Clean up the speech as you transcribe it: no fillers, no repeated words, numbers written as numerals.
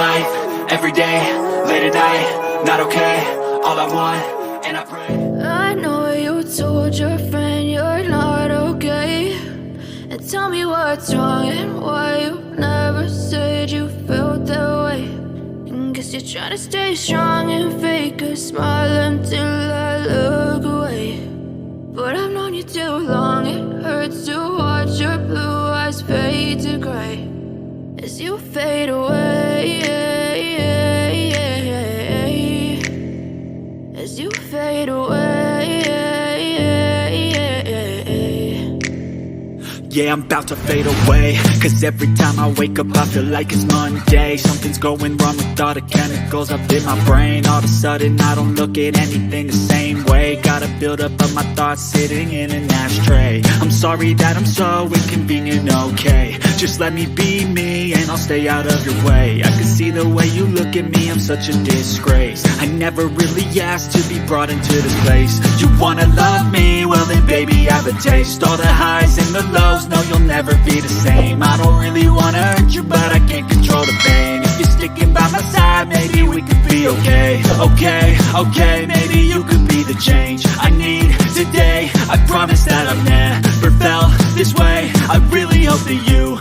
life, every day, late at night, not okay. All I want, and I pray. I know you told your friend you're not okay, and tell me what's wrong and why you never said you felt that way. And guess you're trying to stay strong and fake a smile until I look away. But I've known you too long, it hurts to watch your blue eyes fade to gray as you fade away, as you fade away. Yeah, I'm about to fade away, cause every time I wake up I feel like it's Monday. Something's going wrong with all the chemicals up in my brain. All of a sudden I don't look at anything the same way. Got a buildup of my thoughts sitting in an ashtray. I'm sorry that I'm so inconvenient, okay. Just let me be me and I'll stay out of your way. I can see the way you look at me, I'm such a disgrace. I never really asked to be brought into this place. You wanna love me? Well then baby I have a taste. All the highs and the lows, no you'll never be the same. I don't really wanna hurt you but I can't control the pain. If you're sticking by my side maybe we could be okay. Okay, maybe you could be the change I need today. I promise that I've never felt this way. I really hope that you